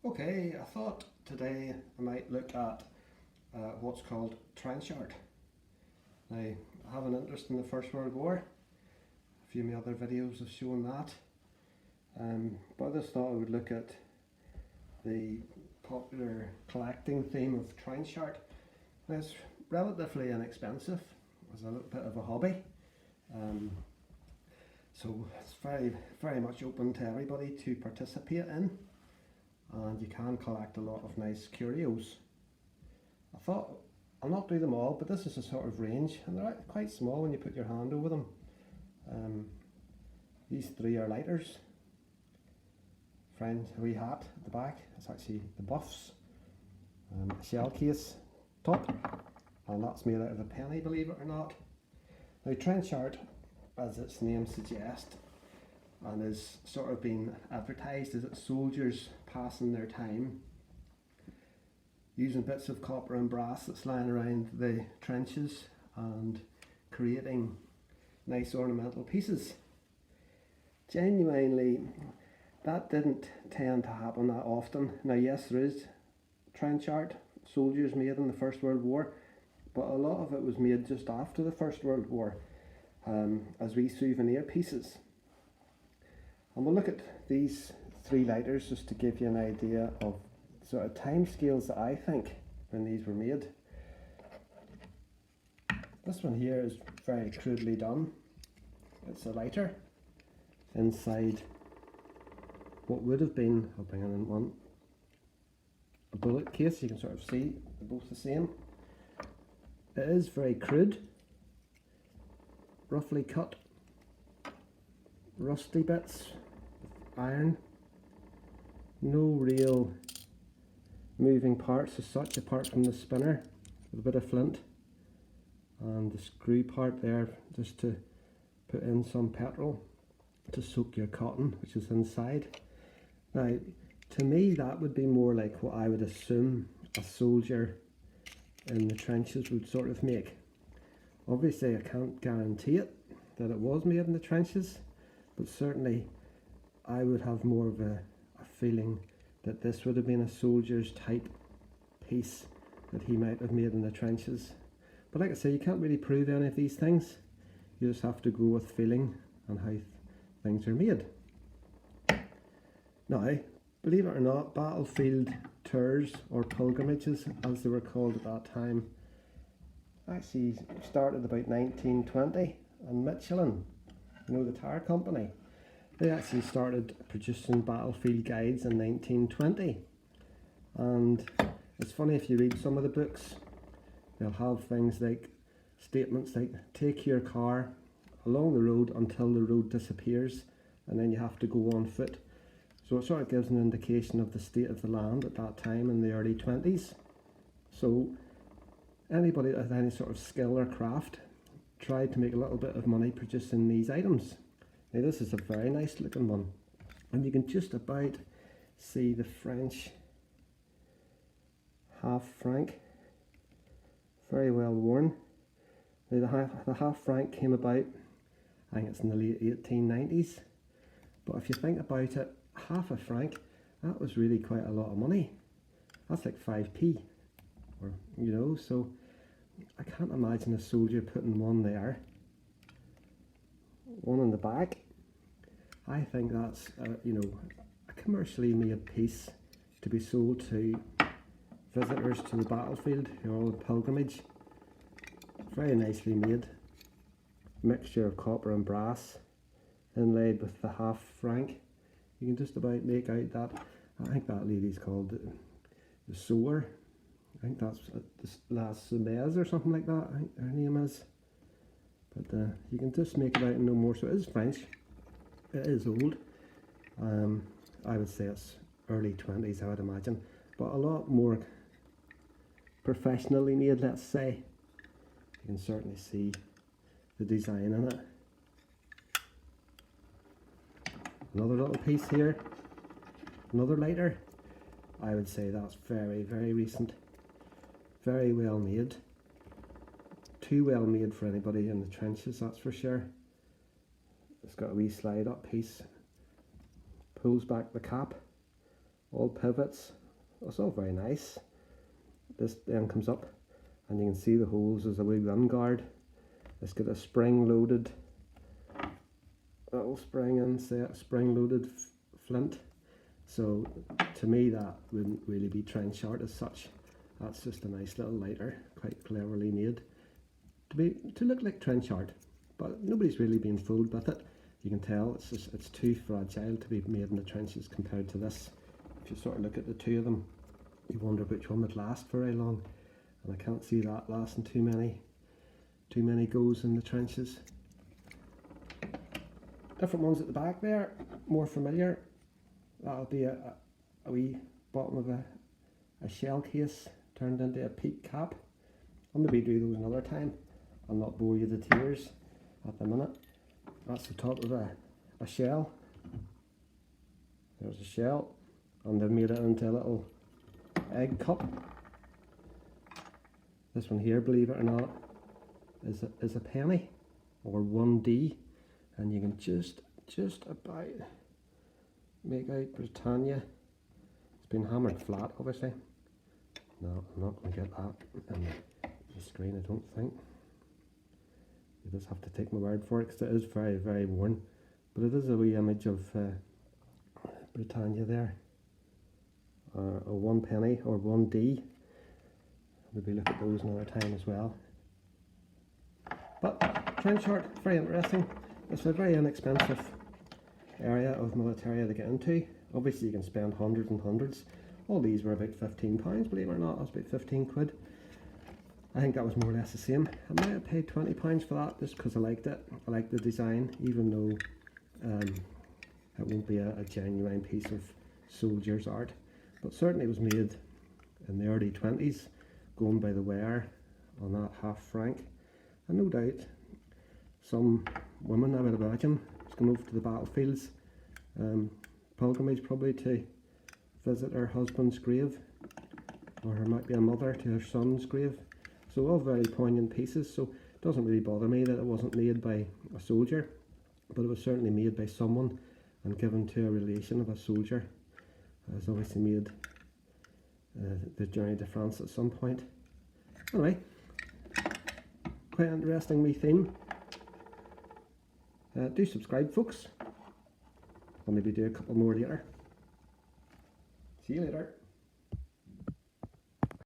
Okay, I thought today I might look at what's called trench art. Now, I have an interest in the First World War. A few of my other videos have shown that. But I just thought I would look at the popular collecting theme of trench art. Now, it's relatively inexpensive as a little bit of a hobby. So it's very much open to everybody to participate in. And you can collect a lot of nice curios. I thought I'll not do them all, but this is a sort of range, and they're quite small when you put your hand over them. These three are lighters. Friend, a wee hat at the back. It's actually the Buffs. A shell case top, and that's made out of a penny, believe it or not. Now, trench art, as its name suggests, and is sort of being advertised as it's soldiers passing their time using bits of copper and brass that's lying around the trenches and creating nice ornamental pieces. Genuinely, that didn't tend to happen that often. Now yes, there is trench art soldiers made in the First World War, but a lot of it was made just after the First World War as wee souvenir pieces. And we'll look at these three lighters just to give you an idea of sort of time scales that I think when these were made. This one here is very crudely done. It's a lighter inside what would have been, I'll bring in one, a bullet case. You can sort of see they're both the same. It is very crude, roughly cut, rusty bits, iron, no real moving parts as such apart from the spinner with a bit of flint and the screw part there just to put in some petrol to soak your cotton, which is inside. Now, to me that would be more like what I would assume a soldier in the trenches would sort of make. Obviously I can't guarantee it that it was made in the trenches, but certainly I would have more of a feeling that this would have been a soldier's type piece that he might have made in the trenches. But like I say, you can't really prove any of these things. You just have to go with feeling and how things are made. Now, believe it or not, battlefield tours or pilgrimages, as they were called at that time, actually started about 1920, and Michelin, you know, the tire company, they actually started producing battlefield guides in 1920. And it's funny, if you read some of the books, they'll have things like statements like, take your car along the road until the road disappears and then you have to go on foot. So it sort of gives an indication of the state of the land at that time in the early 20s. So anybody that had any sort of skill or craft tried to make a little bit of money producing these items. Now this is a very nice looking one, and you can just about see the French half franc, very well worn. Now the half franc came about, I think it's in the late 1890s, but if you think about it, half a franc, that was really quite a lot of money. That's like 5p, or you know, so I can't imagine a soldier putting one there. One in the back. I think that's you know, a commercially made piece to be sold to visitors to the battlefield who are on a pilgrimage. Very nicely made, mixture of copper and brass inlaid with the half franc. You can just about make out that, I think that lady's called the sewer. I think that's La Semez or something like that, I think her name is. But you can just make it out and no more. So it is French, it is old. I would say it's early 20s, I would imagine, but a lot more professionally made, let's say. You can certainly see the design in it. Another little piece here, another lighter. I would say that's very, very recent, very well made. Too well made for anybody in the trenches, that's for sure. It's got a wee slide up piece, pulls back the cap, all pivots. It's all very nice. This then comes up and you can see the holes as a wee run guard. It's got a spring loaded little spring loaded flint. So to me that wouldn't really be trenchard as such. That's just a nice little lighter, quite cleverly made to look like trenchard, but nobody's really been fooled with it. You can tell it's too fragile to be made in the trenches compared to this. If you sort of look at the two of them, you wonder which one would last very long, and I can't see that lasting too many goes in the trenches. Different ones at the back there, more familiar. That'll be a wee bottom of a shell case turned into a peak cap. I'll maybe do those another time. I'll not bore you to tears at the minute. That's the top of a shell. There's a shell, and they've made it into a little egg cup. This one here, believe it or not, is a penny, or 1D, and you can just about make out Britannia. It's been hammered flat, obviously. No, I'm not going to get that in the screen, I don't think. You just have to take my word for it, because it is very, very worn. But it is a wee image of Britannia there. A 1 penny or 1D. Maybe look at those another time as well. But trenchard, very interesting. It's a very inexpensive area of militaria to get into. Obviously you can spend hundreds and hundreds. All these were about £15, believe it or not. That was about 15 quid. I think that was more or less the same. I might have paid £20 for that just because I liked it. I liked the design, even though it won't be a genuine piece of soldier's art. But certainly it was made in the early 20s, going by the wear on that half franc. And no doubt some women, I would imagine, was going over to the battlefields, pilgrimage probably to visit her husband's grave, or there might be a mother to her son's grave. So all very poignant pieces, so it doesn't really bother me that it wasn't made by a soldier, but it was certainly made by someone and given to a relation of a soldier. It was obviously made the journey to France at some point. Anyway, quite interesting wee theme. Do subscribe, folks. I'll maybe do a couple more later. See you later.